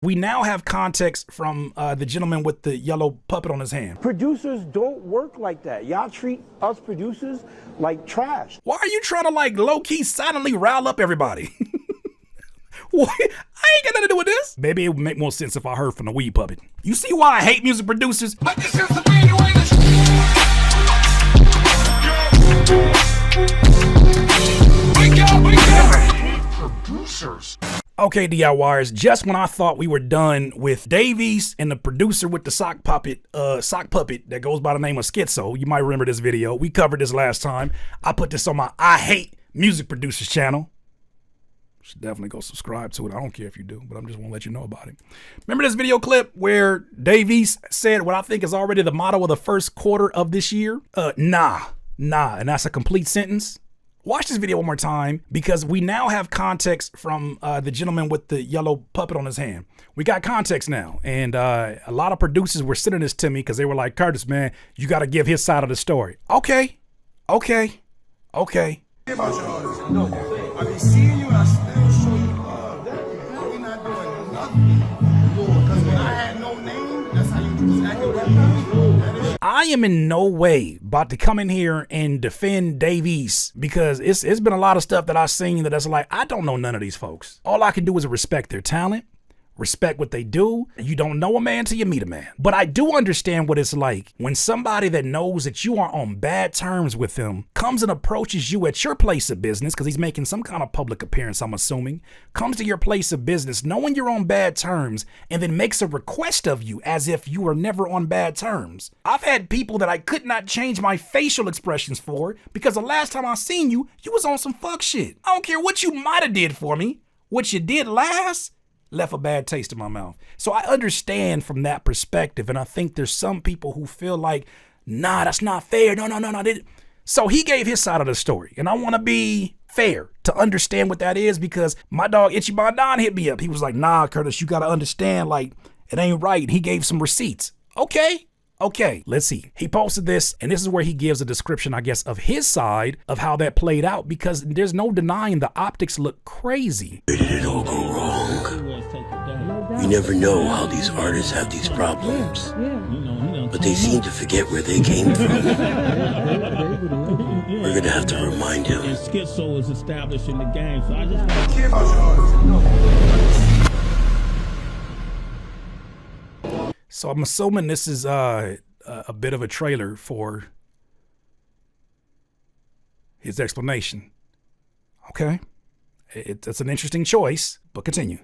We now have context from the gentleman with the yellow puppet on his hand. Producers don't work like that. Y'all treat us producers like trash. Why are you trying to like low-key silently rile up everybody? What? I ain't got nothing to do with this. Maybe it would make more sense if I heard from the weed puppet. You see why I hate music producers? But this is the way producers. Okay, DIYers, just when I thought we were done with Dave East and the producer with the sock puppet that goes by the name of Schizo. You might remember this video. We covered this last time. I put this on my I Hate Music Producers channel. Should definitely go subscribe to it. I don't care if you do, but I'm just want to let you know about it. Remember this video clip where Dave East said what I think is already the motto of the first quarter of this year? Nah, and that's a complete sentence. Watch this video one more time because we now have context from the gentleman with the yellow puppet on his hand. We got context now, and a lot of producers were sending this to me because they were like, Curtis, man, you got to give his side of the story. Okay. I've been seeing you and I still show you love. We're not doing nothing. Because when I had no name, that's how you was acting with me. I am in no way about to come in here and defend Dave East because it's been a lot of stuff that I've seen that's like, I don't know none of these folks. All I can do is respect their talent, respect what they do. You don't know a man till you meet a man. But I do understand what it's like when somebody that knows that you are on bad terms with them comes and approaches you at your place of business, because he's making some kind of public appearance, I'm assuming, comes to your place of business knowing you're on bad terms and then makes a request of you as if you were never on bad terms. I've had people that I could not change my facial expressions for because the last time I seen you, you was on some fuck shit. I don't care what you might have did for me. What you did last left a bad taste in my mouth. So I understand from that perspective, and I think there's some people who feel like, nah, that's not fair. No. So he gave his side of the story, and I want to be fair to understand what that is because my dog Itchy Bon Don hit me up. He was like, nah, Curtis, you got to understand, like, it ain't right. He gave some receipts. Okay, let's see. He posted this, and this is where he gives a description, I guess, of his side of how that played out because there's no denying the optics look crazy. Where did it all go wrong? You never know how these artists have these problems, but they seem to forget where they came from. We're gonna have to remind him. And Schizo is established in the game, so I just don't care about your artists. So I'm assuming this is a bit of a trailer for his explanation. Okay, it's an interesting choice, but continue.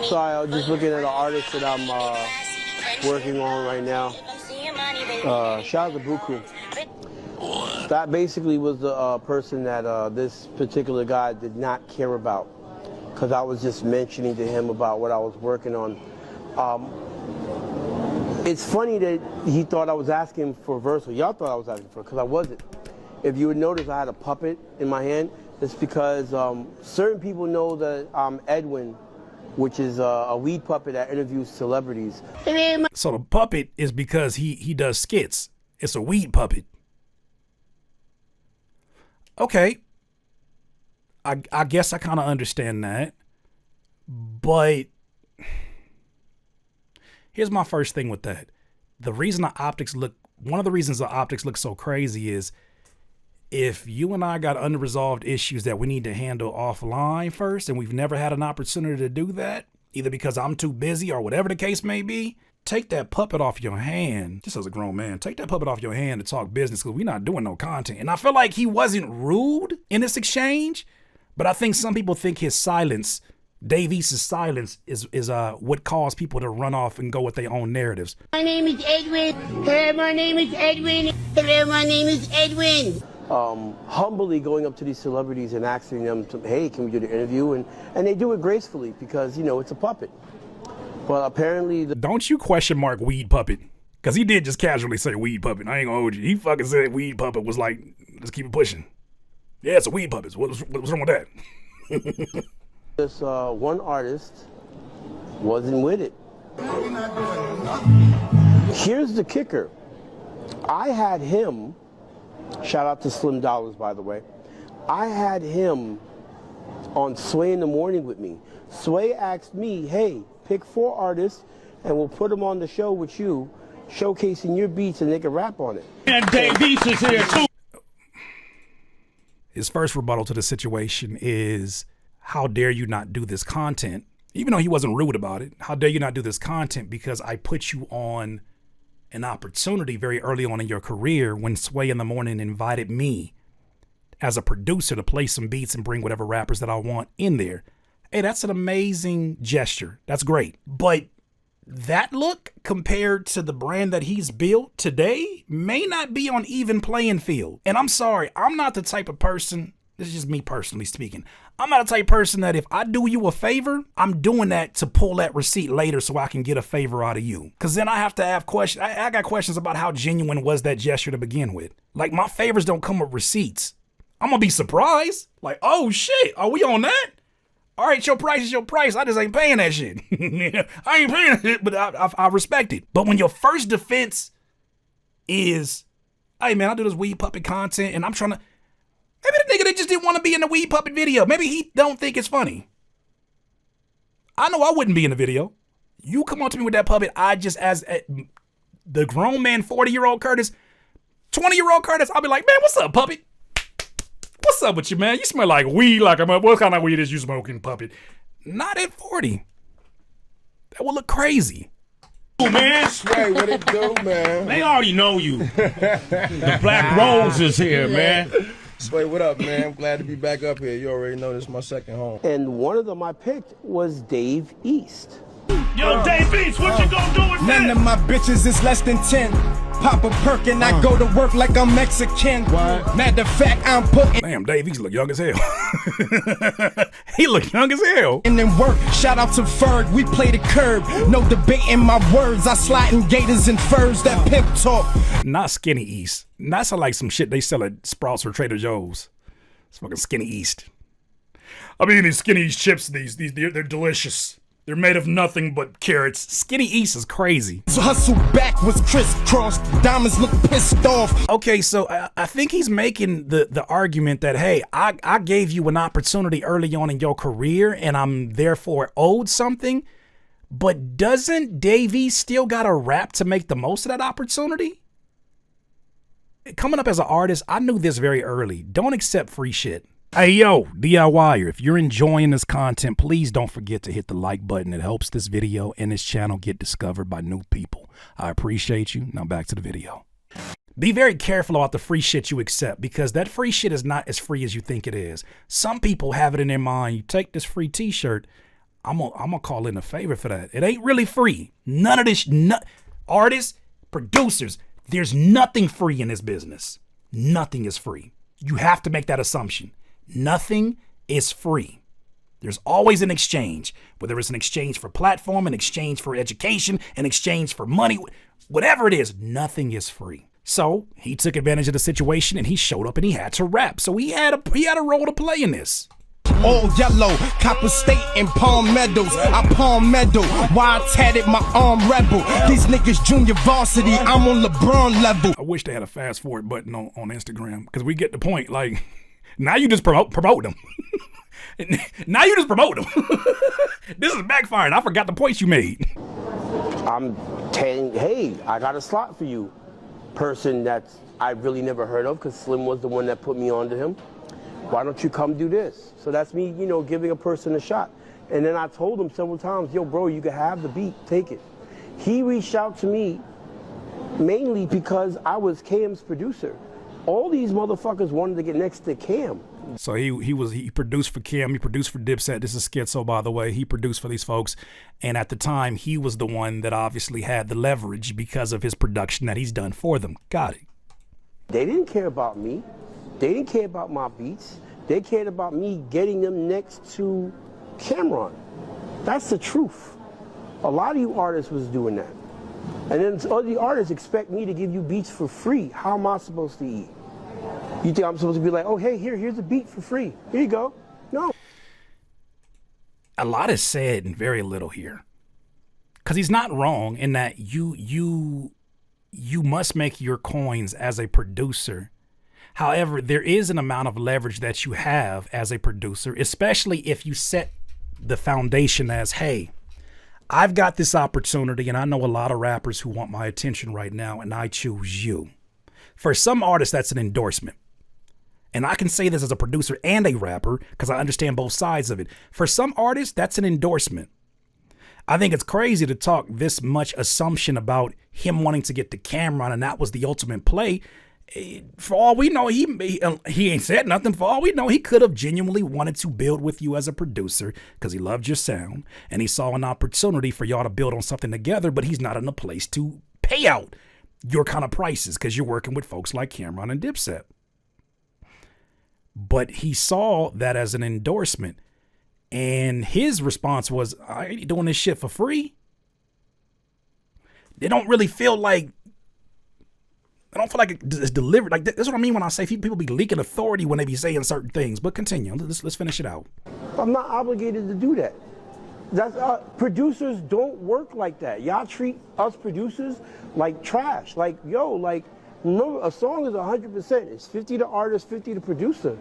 Sorry, I was just looking at an artist that I'm working on right now. Shout out to Buku. That basically was the person that this particular guy did not care about because I was just mentioning to him about what I was working on. It's funny that he thought I was asking for Versal. Y'all thought I was asking for it because I wasn't. If you would notice, I had a puppet in my hand. It's because certain people know that I'm Edwin, which is a weed puppet that interviews celebrities. So the puppet is because he does skits. It's a weed puppet. Okay. I guess I kind of understand that. But here's my first thing with that. One of the reasons the optics look so crazy is if you and I got unresolved issues that we need to handle offline first, and we've never had an opportunity to do that, either because I'm too busy or whatever the case may be, take that puppet off your hand. Just as a grown man, take that puppet off your hand to talk business because we're not doing no content. And I feel like he wasn't rude in this exchange, but I think some people think his silence, Dave East's silence, is what caused people to run off and go with their own narratives. My name is Edwin. Hello, my name is Edwin. Hello, my name is Edwin. Humbly going up to these celebrities and asking them, hey, can we do the interview? And they do it gracefully because, you know, it's a puppet. But apparently... Don't you question mark weed puppet? Because he did just casually say weed puppet. I ain't gonna hold you. He fucking said weed puppet was like, let's keep it pushing. Yeah, it's a weed puppet. What's wrong with that? This one artist wasn't with it. We're not doing nothing. Here's the kicker. I had him... Shout out to Slim Dollars, by the way. I had him on Sway in the Morning with me. Sway asked me, hey, pick 4 artists and we'll put them on the show with you, showcasing your beats and they can rap on it. And Dave East is here too. His first rebuttal to the situation is, how dare you not do this content? Even though he wasn't rude about it, how dare you not do this content because I put you on an opportunity very early on in your career when Sway in the Morning invited me as a producer to play some beats and bring whatever rappers that I want in there. Hey, that's an amazing gesture. That's great. But that look compared to the brand that he's built today may not be on even playing field. And I'm sorry, I'm not the type of person, this is just me personally speaking, I'm not the type of person that if I do you a favor, I'm doing that to pull that receipt later so I can get a favor out of you. Because then I have to have questions. I got questions about how genuine was that gesture to begin with. Like, my favors don't come with receipts. I'm going to be surprised. Like, oh shit, are we on that? All right, your price is your price. I just ain't paying that shit. I ain't paying that shit, but I respect it. But when your first defense is, hey man, I do this Weed Puppet content and I'm trying to, maybe the nigga that just didn't want to be in the Weed Puppet video. Maybe he don't think it's funny. I know I wouldn't be in the video. You come on to me with that puppet, I just, as the grown man, 40-year-old Curtis, 20-year-old Curtis, I'll be like, man, what's up, puppet? What's up with you, man? You smell like weed. Like, what kind of weed is you smoking, puppet? Not at 40. That would look crazy. Oh, man. Sway, what it do, man? They already know you. The Black Rose is here, man. Sway, what up, man? I'm glad to be back up here. You already know this is my second home. And one of them I picked was Dave East. Yo, Dave East, what you gonna do with None that? of my bitches is less than 10. Pop a perk and I go to work like I'm Mexican. Matter of fact, I'm putting Damn, Dave, he's look young as hell. He look young as hell. in work. Shout out to Ferg, we play the curb. No debating my words. I slide in gators and furs. That pimp talk. Not Skinny East. That's like some shit they sell at Sprouts or Trader Joe's. It's fucking Skinny East. I mean, these Skinny East chips, they're delicious. They're made of nothing but carrots. Skinny East is crazy. So hustle back was crisscrossed. Diamonds look pissed off. Okay, so I think he's making the argument that, hey, I gave you an opportunity early on in your career and I'm therefore owed something. But doesn't Dave East still got a rap to make the most of that opportunity? Coming up as an artist, I knew this very early. Don't accept free shit. Hey, yo, DIYer, if you're enjoying this content, please don't forget to hit the like button. It helps this video and this channel get discovered by new people. I appreciate you. Now back to the video. Be very careful about the free shit you accept because that free shit is not as free as you think it is. Some people have it in their mind, you take this free t-shirt, I'm gonna call in a favor for that. It ain't really free. None of this, artists, producers, there's nothing free in this business. Nothing is free. You have to make that assumption. Nothing is free. There's always an exchange, whether it's an exchange for platform, an exchange for education, an exchange for money, whatever it is, nothing is free. So he took advantage of the situation and he showed up and he had to rap. So he had a role to play in this. All yellow, Copper State and Palm Meadows. I palm medal, why I tatted my arm rebel. These niggas junior varsity, I'm on LeBron level. I wish they had a fast forward button on Instagram because we get the point. Like, now you just promote them. Now you just promote them. This is backfiring. I forgot the points you made. I'm telling, hey, I got a slot for you. Person that I really never heard of because Slim was the one that put me onto him. Why don't you come do this? So that's me, you know, giving a person a shot. And then I told him several times, yo, bro, you can have the beat, take it. He reached out to me mainly because I was Cam's producer. All these motherfuckers wanted to get next to Cam. So he produced for Cam, he produced for Dipset. This is Schizo, by the way. He produced for these folks. And at the time, he was the one that obviously had the leverage because of his production that he's done for them. Got it. They didn't care about me. They didn't care about my beats. They cared about me getting them next to Cameron. That's the truth. A lot of you artists was doing that. And then all the artists expect me to give you beats for free. How am I supposed to eat? You think I'm supposed to be like, oh, hey, here's a beat for free. Here you go. No. A lot is said and very little here. Because he's not wrong in that you must make your coins as a producer However, there is an amount of leverage that you have as a producer, especially if you set the foundation as, hey, I've got this opportunity and I know a lot of rappers who want my attention right now and I choose you. For some artists, that's an endorsement. And I can say this as a producer and a rapper because I understand both sides of it. For some artists, that's an endorsement. I think it's crazy to talk this much assumption about him wanting to get the camera on and that was the ultimate play. For all we know, he ain't said nothing. For all we know, he could have genuinely wanted to build with you as a producer because he loved your sound and he saw an opportunity for y'all to build on something together, but he's not in a place to pay out your kind of prices because you're working with folks like Cameron and Dipset. But he saw that as an endorsement. And his response was, I ain't doing this shit for free. They don't really feel like, I don't feel like it's delivered. Like, that's what I mean when I say people be leaking authority when they be saying certain things. But continue. Let's finish it out. I'm not obligated to do that. That's producers don't work like that. Y'all treat us producers like trash. Like, yo, like, remember, a song is 100%. It's 50 to artist, 50 to producer.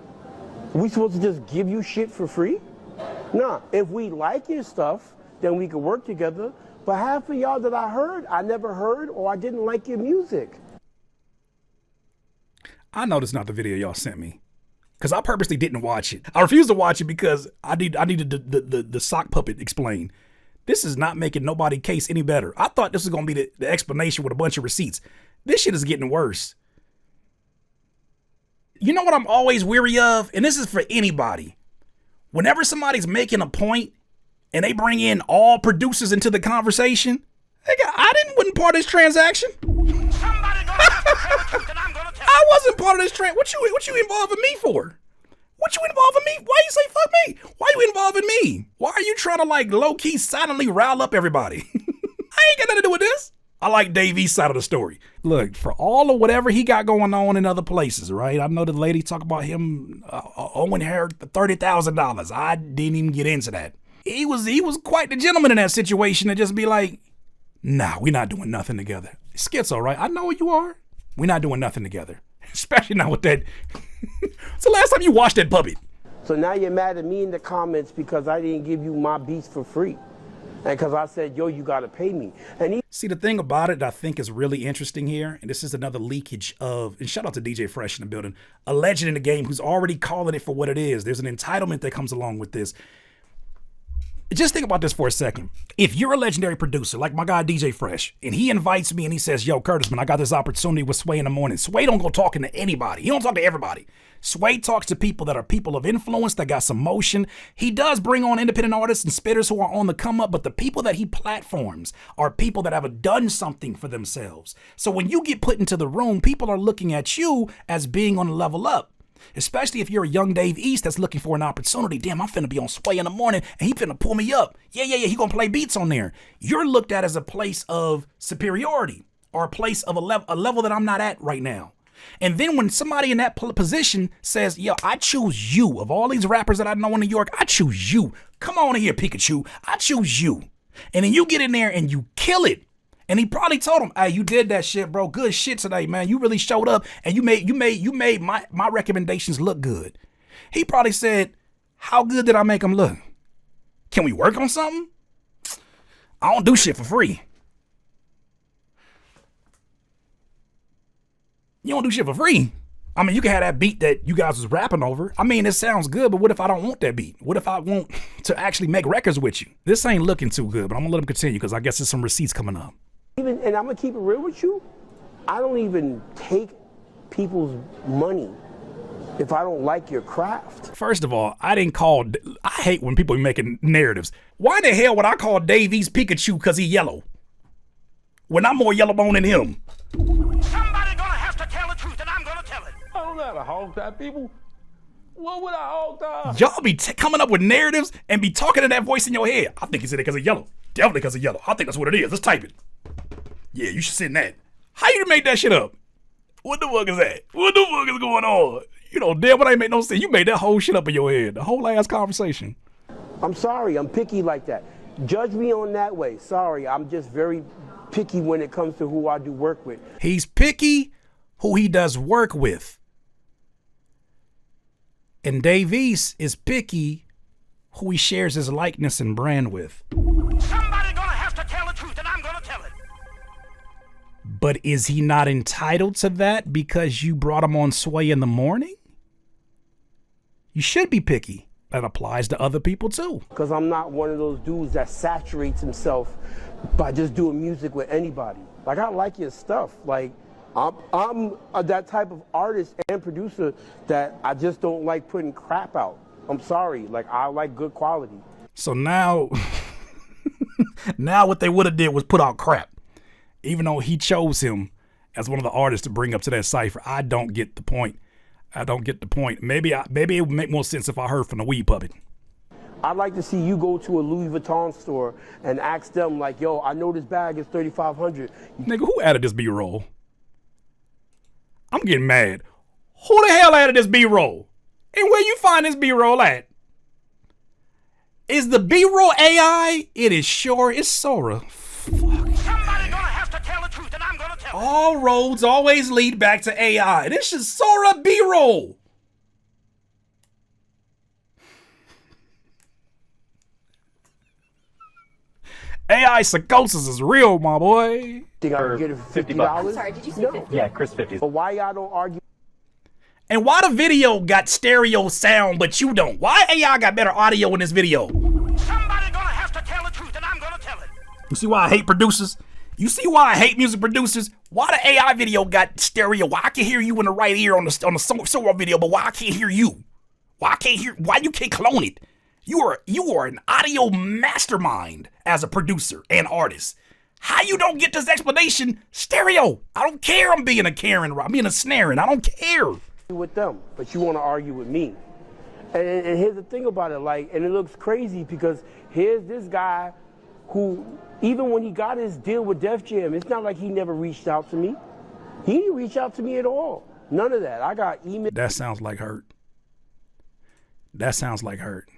Are we supposed to just give you shit for free? Nah, if we like your stuff, then we can work together. But half of y'all that I heard, I never heard, or I didn't like your music. I know this is not the video y'all sent me because I purposely didn't watch it. I refused to watch it because I needed the sock puppet explained. This is not making nobody's case any better. I thought this was going to be the explanation with a bunch of receipts. This shit is getting worse. You know what I'm always weary of? And this is for anybody. Whenever somebody's making a point and they bring in all producers into the conversation, I wasn't part of this transaction. I wasn't part of this transaction. What you involving me for? What you involving me? Why you say fuck me? Why you involving me? Why are you trying to like low-key silently rile up everybody? I ain't got nothing to do with this. I like Dave East's side of the story. Look, for all of whatever he got going on in other places, right? I know the lady talk about him owing her $30,000. I didn't even get into that. He was quite the gentleman in that situation to just be like, nah, we're not doing nothing together. Schizo, right? I know who you are. We're not doing nothing together. Especially not with that. It's the last time you watched that puppet. So now you're mad at me in the comments because I didn't give you my beats for free. And because I said, yo, you got to pay me. And see, the thing about it that I think is really interesting here, and this is another leakage of, and shout out to DJ Fresh in the building, a legend in the game who's already calling it for what it is. There's an entitlement that comes along with this. Just think about this for a second. If you're a legendary producer, like my guy DJ Fresh, and he invites me and he says, yo, Curtis, man, I got this opportunity with Sway in the morning. Sway don't go talking to anybody. He don't talk to everybody. Sway talks to people that are people of influence, that got some motion. He does bring on independent artists and spitters who are on the come up, but the people that he platforms are people that have done something for themselves. So when you get put into the room, people are looking at you as being on the level up. Especially if you're a young Dave East that's looking for an opportunity. Damn, I'm finna be on Sway in the morning and he finna pull me up. Yeah, he gonna play beats on there. You're looked at as a place of superiority or a place of a level that I'm not at right now. And then when somebody in that position says, yo, I choose you. Of all these rappers that I know in New York, I choose you. Come on in here, Pikachu. I choose you. And then you get in there and you kill it. And he probably told him, hey, you did that shit, bro. Good shit today, man. You really showed up and you made my recommendations look good. He probably said, how good did I make them look? Can we work on something? I don't do shit for free. You don't do shit for free. I mean, you can have that beat that you guys was rapping over. I mean, it sounds good, but what if I don't want that beat? What if I want to actually make records with you? This ain't looking too good, but I'm gonna let him continue because I guess there's some receipts coming up. and I'm gonna keep it real with you, I don't even take people's money if I don't like your craft. First of all, I hate when people are making narratives. Why the hell would I call Dave East Pikachu because he yellow? When I'm more yellow bone than him. Somebody gonna have to tell the truth, and I'm gonna tell it. I don't know how to hog tie people. What would I hog tie? Y'all be coming up with narratives and be talking in that voice in your head. I think he said it because of yellow. Definitely because of yellow. I think that's what it is. Let's type it. Yeah, you should send that. How you make that shit up? What the fuck is that? What the fuck is going on? You know, damn, what ain't make no sense. You made that whole shit up in your head. The whole ass conversation. I'm sorry, I'm picky like that. Judge me on that way. Sorry, I'm just very picky when it comes to who I do work with. He's picky who he does work with. And Dave East is picky who he shares his likeness and brand with. Somebody gonna have to tell the truth, and I'm gonna tell it. But is he not entitled to that because you brought him on Sway in the Morning? You should be picky. That applies to other people too. Because I'm not one of those dudes that saturates himself by just doing music with anybody. Like, I like your stuff. Like, I'm that type of artist and producer that I just don't like putting crap out. I'm sorry. Like, I like good quality. So now, now what they would have did was put out crap. Even though he chose him as one of the artists to bring up to that cypher, I don't get the point. I don't get the point. Maybe it would make more sense if I heard from the Weed Puppet. I'd like to see you go to a Louis Vuitton store and ask them, like, yo, I know this bag is $3,500. Nigga, who added this B-roll? I'm getting mad. Who the hell added this B-roll? And where you find this B-roll at? Is the B-roll AI? It is sure. It's Sora. Fuck. Somebody gonna have to tell the truth, and I'm gonna tell it. All roads always lead back to AI. This is Sora B-roll. AI psychosis is real, my boy. Think I can get it for $50? I'm sorry, did you say 50? Yeah, Chris 50. But why y'all don't argue? And why the video got stereo sound, but you don't? Why AI got better audio in this video? Somebody gonna have to tell the truth, and I'm gonna tell it. You see why I hate producers? You see why I hate music producers? Why the AI video got stereo? Why I can hear you in the right ear on the Sora video, but why I can't hear you? Why you can't clone it? You are an audio mastermind as a producer and artist. How you don't get this explanation? Stereo. I don't care. I'm being a Karen. I'm being a snaring. I don't care. With them, but you want to argue with me. And here's the thing about it, like, and it looks crazy because here's this guy who, even when he got his deal with Def Jam, it's not like he never reached out to me. He didn't reach out to me at all. None of that. I got email. That sounds like hurt. That sounds like hurt.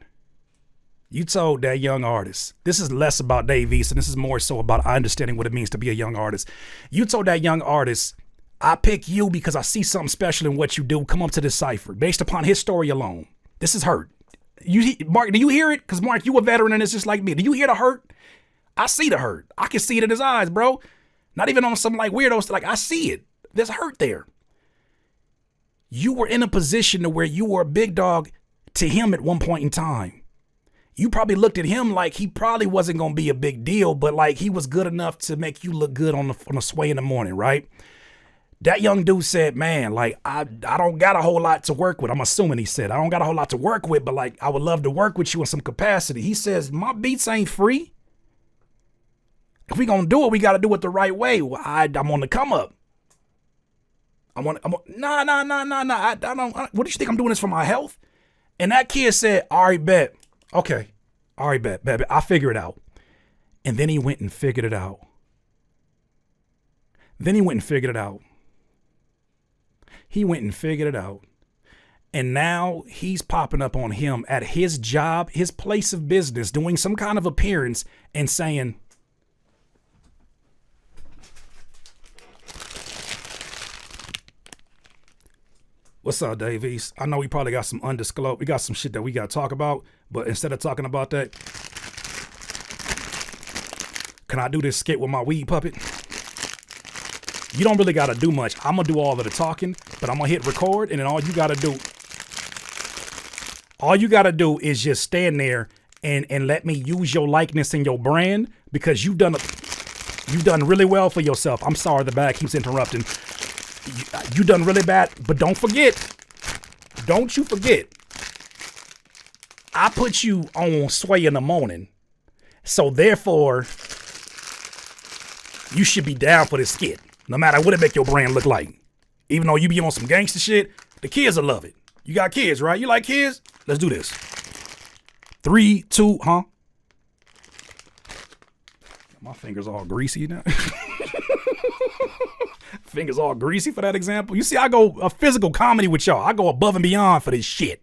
You told that young artist, this is less about Dave East, and this is more so about understanding what it means to be a young artist. You told that young artist, I pick you because I see something special in what you do. Come up to this cypher based upon his story alone. This is hurt. Mark, do you hear it? Because Mark, you a veteran and it's just like me. Do you hear the hurt? I see the hurt. I can see it in his eyes, bro. Not even on some like weirdos. Like, I see it. There's hurt there. You were in a position to where you were a big dog to him at one point in time. You probably looked at him like he probably wasn't going to be a big deal, but like he was good enough to make you look good on the Sway in the Morning, right? That young dude said, man, like, I don't got a whole lot to work with. I'm assuming he said, I don't got a whole lot to work with, but like, I would love to work with you in some capacity. He says, my beats ain't free. If we gonna do it, we got to do it the right way. Well, I'm on the come up. Nah. I don't, what do you think I'm doing this for my health? And that kid said, all right, bet. Okay. All right, bet. I'll figure it out. And then he went and figured it out. He went and figured it out. And now he's popping up on him at his job, his place of business, doing some kind of appearance and saying, what's up, Dave East? I know we probably got some undisclosed. We got some shit that we got to talk about. But instead of talking about that, can I do this skit with my Weed Puppet? You don't really got to do much. I'm going to do all of the talking, but I'm going to hit record, and then all you got to do is just stand there and let me use your likeness and your brand, because you've done really well for yourself. I'm sorry, the bag keeps interrupting. You done really bad, but don't you forget, I put you on Sway in the Morning, so therefore you should be down for this skit. No matter what it make your brand look like. Even though you be on some gangster shit, the kids will love it. You got kids, right? You like kids? Let's do this. 3, 2, huh? My fingers all greasy now. Fingers all greasy for that example. You see, I go a physical comedy with y'all. I go above and beyond for this shit.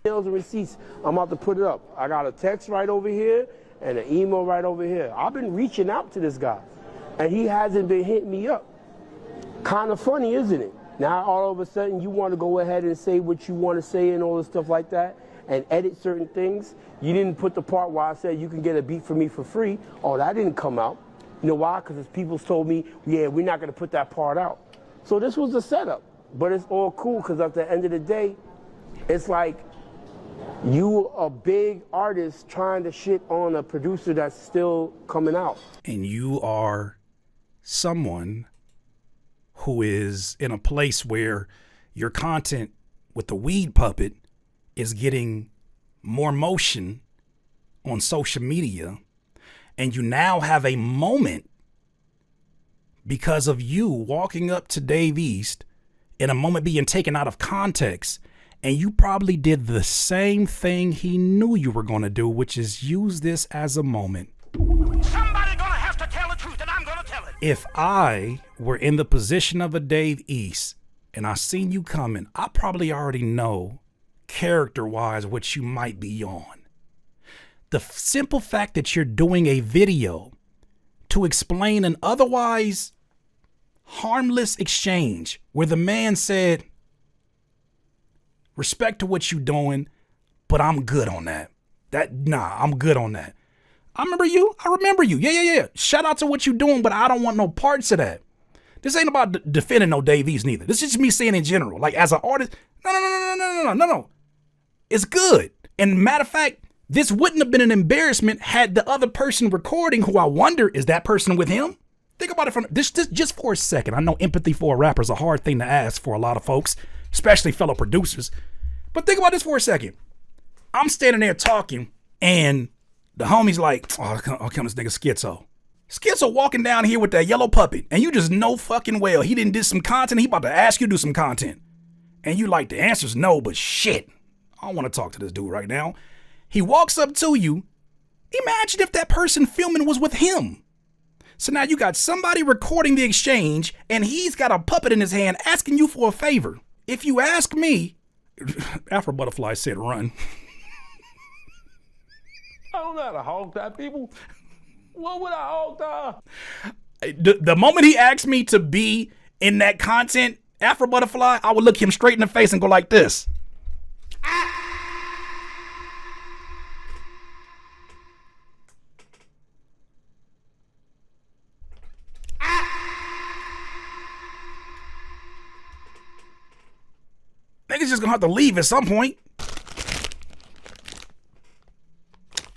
Sales and receipts, I'm about to put it up. I got a text right over here and an email right over here. I've been reaching out to this guy, and he hasn't been hitting me up. Kind of funny, isn't it? Now all of a sudden you want to go ahead and say what you want to say and all this stuff like that and edit certain things. You didn't put the part where I said you can get a beat from me for free. Oh, that didn't come out. You know why? Because people told me, yeah, we're not going to put that part out. So this was the setup. But it's all cool because at the end of the day, it's like you a big artist trying to shit on a producer that's still coming out. And you are someone who is in a place where your content with the weed puppet is getting more motion on social media, and you now have a moment because of you walking up to Dave East in a moment being taken out of context, and you probably did the same thing he knew you were going to do, which is use this as a moment. Somebody gonna have to tell the truth, and I'm gonna tell it. If I were in the position of a Dave East and I seen you coming, I probably already know character-wise what you might be on. The simple fact that you're doing a video to explain an otherwise harmless exchange where the man said, respect to what you doing, but I'm good on that. I'm good on that. I remember you. Yeah. Shout out to what you doing, but I don't want no parts of that. This ain't about defending no Dave East neither. This is just me saying in general. Like as an artist, no. It's good. And matter of fact, this wouldn't have been an embarrassment had the other person recording, who I wonder, is that person with him? Think about it from this just for a second. I know empathy for a rapper is a hard thing to ask for a lot of folks, especially fellow producers. But think about this for a second. I'm standing there talking, and the homie's like, oh, come this nigga Schizo. Schizo walking down here with that yellow puppet, and you just know fucking well he didn't do some content. He about to ask you to do some content. And you like, the answer's no, but shit, I don't want to talk to this dude right now. He walks up to you. Imagine if that person filming was with him. So now you got somebody recording the exchange, and he's got a puppet in his hand asking you for a favor. If you ask me, Afro Butterfly said run. I don't know how to hog tie people. What would I hog tie? The moment he asked me to be in that content, Afro Butterfly, I would look him straight in the face and go like this. Niggas just gonna have to leave at some point.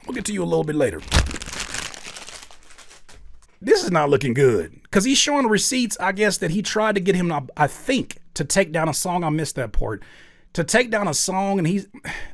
We'll get to you a little bit later. This is not looking good because he's showing receipts, I guess, that he tried to get him, I think, to take down a song. I missed that part. To take down a song, and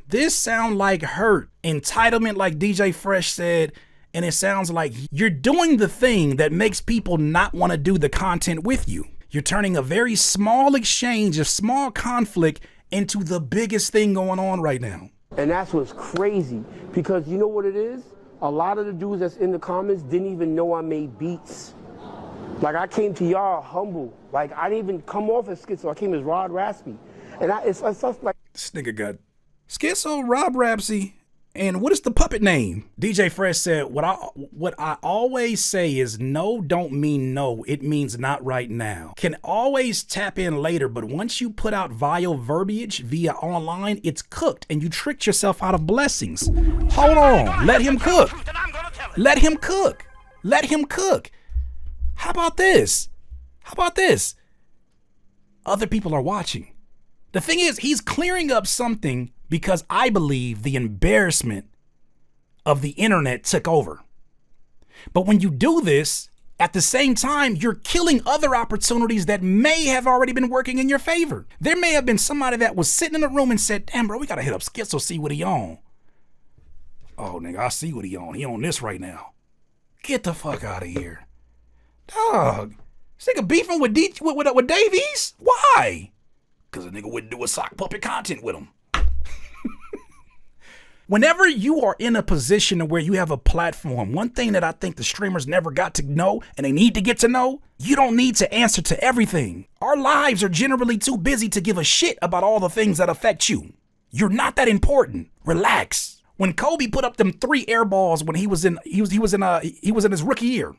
this sound like hurt, entitlement, like DJ Fresh said, and it sounds like you're doing the thing that makes people not want to do the content with you. You're turning a very small exchange, a small conflict, into the biggest thing going on right now. And that's what's crazy, because you know what it is? A lot of the dudes that's in the comments didn't even know I made beats. Like, I came to y'all humble. Like, I didn't even come off as Schizo. I came as Rod Raspy. And it's like... This nigga got Schizo, Rob Rapsy, and what is the puppet name? DJ Fresh said, what I always say is no don't mean no. It means not right now. Can always tap in later, but once you put out vile verbiage via online, it's cooked, and you tricked yourself out of blessings. Hold on. Let him cook. Let him cook. Let him cook. How about this? How about this? Other people are watching. The thing is, he's clearing up something because I believe the embarrassment of the internet took over. But when you do this, at the same time, you're killing other opportunities that may have already been working in your favor. There may have been somebody that was sitting in a room and said, damn, bro, we got to hit up Schizo, see what he on. Oh, nigga, I see what he on. He on this right now. Get the fuck out of here. Dog, this nigga beefing with Dave East? Why? Because a nigga wouldn't do a sock puppet content with him. Whenever you are in a position where you have a platform, one thing that I think the streamers never got to know, and they need to get to know, you don't need to answer to everything. Our lives are generally too busy to give a shit about all the things that affect you. You're not that important. Relax. When Kobe put up them 3 air balls when he was in his rookie year,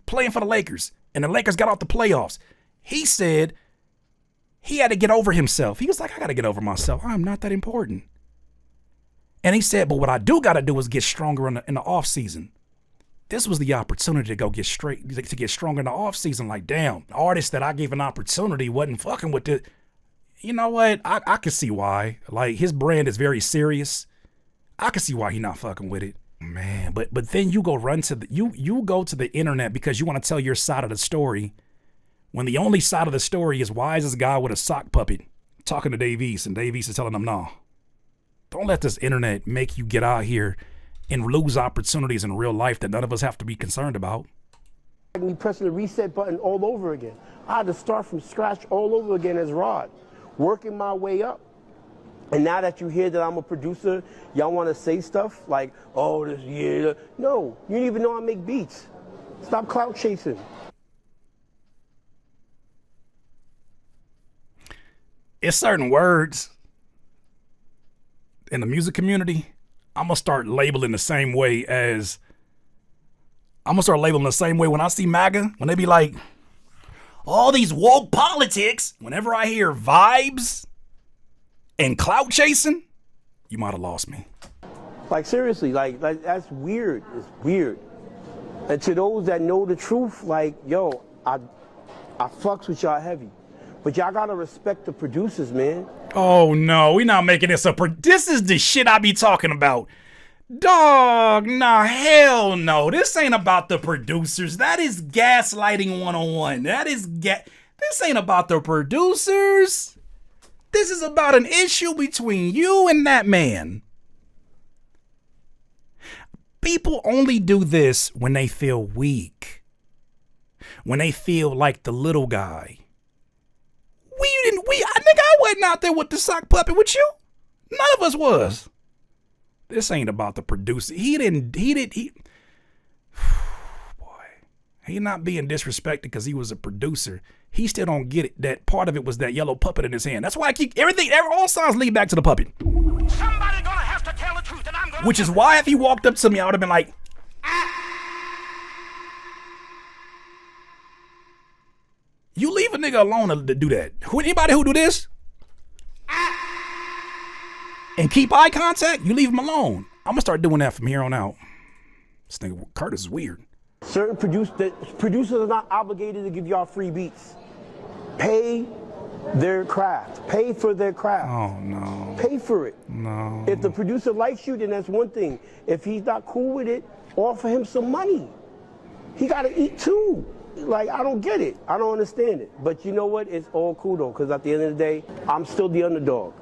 playing for the Lakers, and the Lakers got out the playoffs, he said He had to get over himself. He was like, I got to get over myself. I'm not that important. And he said, but what I do got to do is get stronger in the off season. This was the opportunity to go get stronger in the off season. Like, damn, artists that I gave an opportunity wasn't fucking with it. You know what? I can see why. Like, his brand is very serious. I can see why he not fucking with it. Man, but then you go run to you go to the internet because you want to tell your side of the story, when the only side of the story is why is this guy with a sock puppet talking to Dave East, and Dave East is telling him, no, don't let this internet make you get out here and lose opportunities in real life that none of us have to be concerned about. Me pressing the reset button all over again. I had to start from scratch all over again as Rod, working my way up. And now that you hear that I'm a producer, y'all want to say stuff like, oh, this, yeah. No, you didn't even know I make beats. Stop clout chasing. It's certain words in the music community, I'm going to start labeling the same way when I see MAGA, when they be like, all these woke politics, whenever I hear vibes and clout chasing, you might have lost me. Like, seriously, like that's weird. It's weird. And to those that know the truth, like, yo, I fucks with y'all heavy. But y'all gotta respect the producers, man. Oh no, we not making this this is the shit I be talking about. Dog, nah, hell no. This ain't about the producers. That is gaslighting 101. This ain't about the producers. This is about an issue between you and that man. People only do this when they feel weak. When they feel like the little guy. I wasn't out there with the sock puppet with you. None of us was. This ain't about the producer. He not being disrespected because he was a producer. He still don't get it. That part of it was that yellow puppet in his hand. That's why I keep all signs lead back to the puppet. Somebody gonna have to tell the truth, and I'm gonna. Which is why if he walked up to me, I would have been like, you leave a nigga alone to do that. Anybody who do this and keep eye contact, you leave him alone. I'm gonna start doing that from here on out. This nigga Curtis is weird. Certain producers are not obligated to give y'all free beats. Pay their craft. Pay for their craft. Oh no. Pay for it. No. If the producer likes you, then that's one thing. If he's not cool with it, offer him some money. He gotta eat too. Like, I don't get it. I don't understand it. But you know what? It's all cool though, because at the end of the day, I'm still the underdog.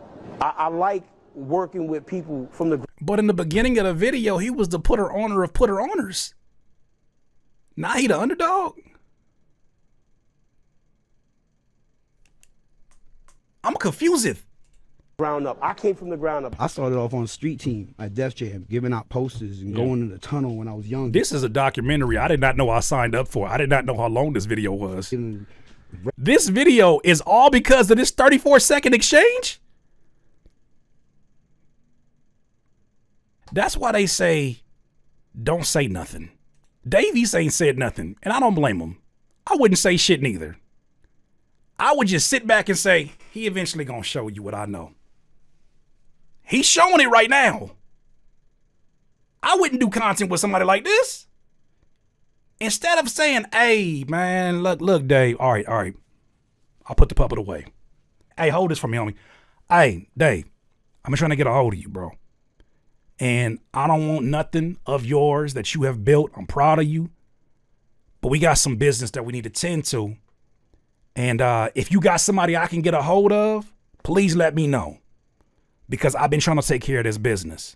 I like working with people from the. But in the beginning of the video, he was the putter owner of putter owners. Now he the underdog. I'm confused. Ground up. I came from the ground up. I started off on street team at Def Jam, giving out posters and going in the tunnel when I was young. This is a documentary I did not know I signed up for. I did not know how long this video was. This video is all because of this 34-second exchange? That's why they say, don't say nothing. Dave East ain't said nothing, and I don't blame him. I wouldn't say shit neither. I would just sit back and say, he eventually gonna show you what I know. He's showing it right now. I wouldn't do content with somebody like this. Instead of saying, hey, man, look, Dave. All right. I'll put the puppet away. Hey, hold this for me, homie. Hey, Dave, I'm trying to get a hold of you, bro. And I don't want nothing of yours that you have built. I'm proud of you. But we got some business that we need to tend to. And if you got somebody I can get a hold of, please let me know. Because I've been trying to take care of this business.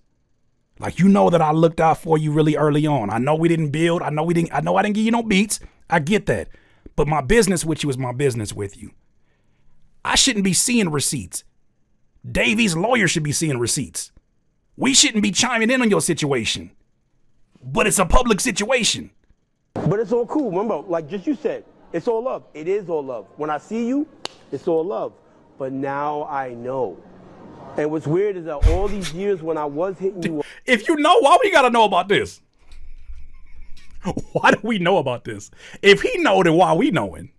Like, you know that I looked out for you really early on. I know we didn't build. I know I didn't give you no beats. I get that. But my business with you is my business with you. I shouldn't be seeing receipts. Davey's lawyer should be seeing receipts. We shouldn't be chiming in on your situation. But it's a public situation. But it's all cool. Remember, like just you said, it's all love. It is all love. When I see you, it's all love. But now I know. And what's weird is that all these years when I was hitting you. If you know, why we gotta know about this? Why do we know about this? If he know, then why we knowing?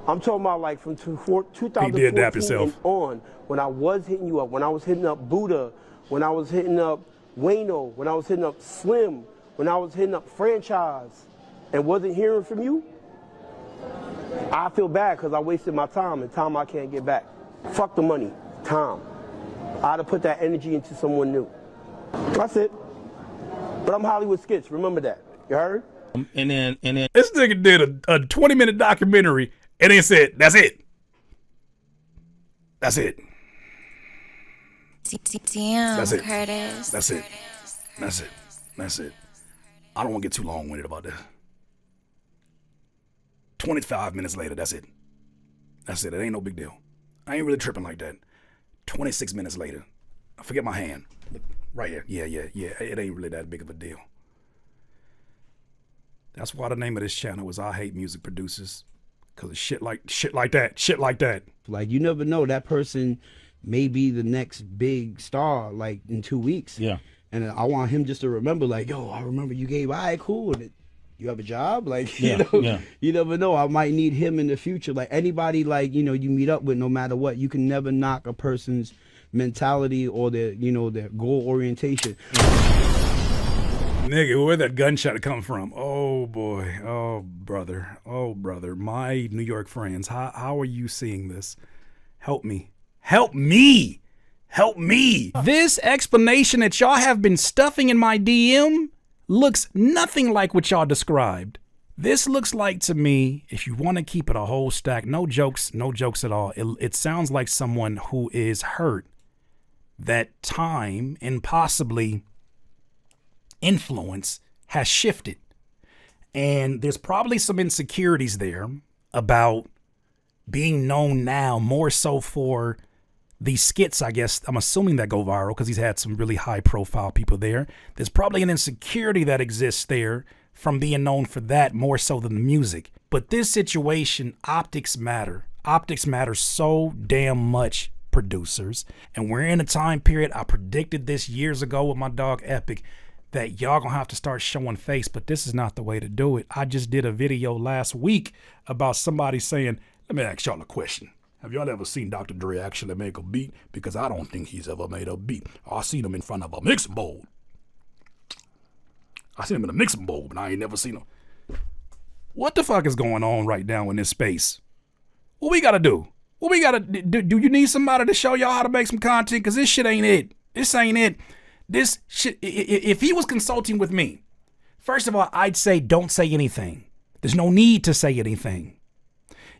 I'm talking about like from 2014 did dap himself. and on, when I was hitting you up, when I was hitting up Buddha, when I was hitting up Wayno, when I was hitting up Slim, when I was hitting up Franchise, and wasn't hearing from you, I feel bad because I wasted my time and time I can't get back. Fuck the money, time. I'd have put that energy into someone new. That's it. But I'm Hollywood Skits, remember that. You heard? And then This nigga did a 20-minute documentary and then said, that's it. That's it. Damn, That's it. Curtis. That's it. That's it. That's it. I don't want to get too long-winded about this. 25 minutes later, that's it. That's it. It ain't no big deal. I ain't really tripping like that. 26 minutes later, I forget my hand. Right here. Yeah. It ain't really that big of a deal. That's why the name of this channel is I Hate Music Producers. Cause of shit like that. Like, you never know, that person may be the next big star, like, in 2 weeks. Yeah. And I want him just to remember, like, yo, I remember you gave, all right, cool. You have a job? Like, you never know. I might need him in the future. Like, anybody, like, you meet up with, no matter what, you can never knock a person's mentality or their, their goal orientation. Nigga, where'd that gunshot come from? Oh, boy. Oh, brother. My New York friends, how are you seeing this? Help me. Help me. This explanation that y'all have been stuffing in my DM looks nothing like what y'all described. This looks like, to me, if you want to keep it a whole stack, no jokes at all. It sounds like someone who is hurt that time and possibly influence has shifted. And there's probably some insecurities there about being known now more so for these skits, I guess. I'm assuming that go viral because he's had some really high profile people there. There's probably an insecurity that exists there from being known for that more so than the music. But this situation, optics matter. Optics matter so damn much, producers. And we're in a time period, I predicted this years ago with my dog Epic, that y'all gonna have to start showing face, but this is not the way to do it. I just did a video last week about somebody saying, let me ask y'all a question. Have y'all ever seen Dr. Dre actually make a beat? Because I don't think he's ever made a beat. I seen him in front of a mixing bowl. I seen him in a mixing bowl, but I ain't never seen him. What the fuck is going on right now in this space? What we gotta do? What we gotta do? You need somebody to show y'all how to make some content? Because this shit ain't it. This ain't it. This shit, if he was consulting with me, first of all, I'd say don't say anything. There's no need to say anything.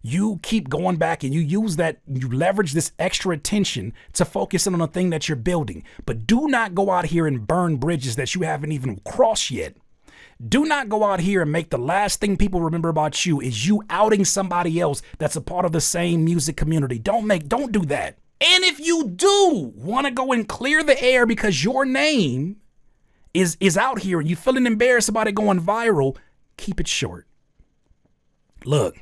You keep going back and you use that, you leverage this extra attention to focus in on the thing that you're building. But do not go out here and burn bridges that you haven't even crossed yet. Do not go out here and make the last thing people remember about you is you outing somebody else that's a part of the same music community. Don't do that. And if you do want to go and clear the air because your name is out here and you're feeling embarrassed about it going viral, keep it short. Look,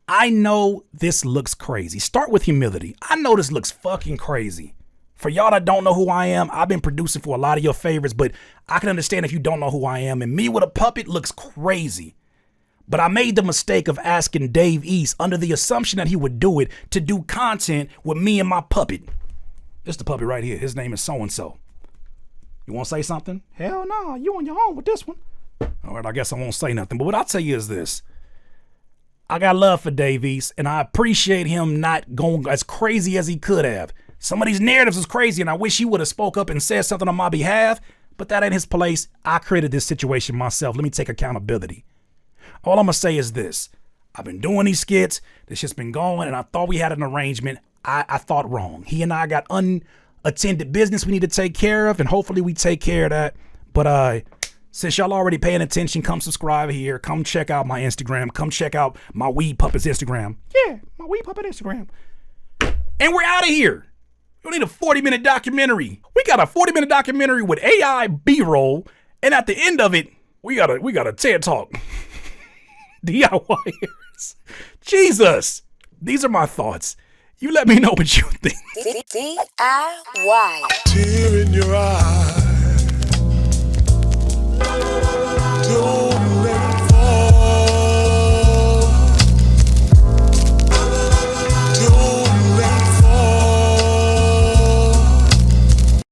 I know this looks crazy. Start with humility. I know this looks fucking crazy. For y'all that don't know who I am, I've been producing for a lot of your favorites, but I can understand if you don't know who I am. And me with a puppet looks crazy. But I made the mistake of asking Dave East under the assumption that he would do it to do content with me and my puppet. This is the puppet right here. His name is so-and-so. You want to say something? Hell no, you on your own with this one. All right, I guess I won't say nothing. But what I'll tell you is this. I got love for Dave East, and I appreciate him not going as crazy as he could have. Some of these narratives is crazy, and I wish he would have spoke up and said something on my behalf, but that ain't his place. I created this situation myself. Let me take accountability. All I'm going to say is this. I've been doing these skits. This shit's been going, and I thought we had an arrangement. I thought wrong. He and I got unattended business we need to take care of, and hopefully we take care of that. But since y'all already paying attention, come subscribe here. Come check out my Instagram. Come check out my Weed Puppet's Instagram. Yeah, my Weed Puppet Instagram. And we're out of here. You don't need a 40-minute documentary. We got a 40-minute documentary with AI B-roll, and at the end of it, we got a TED Talk. DIYers. Jesus. These are my thoughts. You let me know what you think. DIY. Tear in your eye.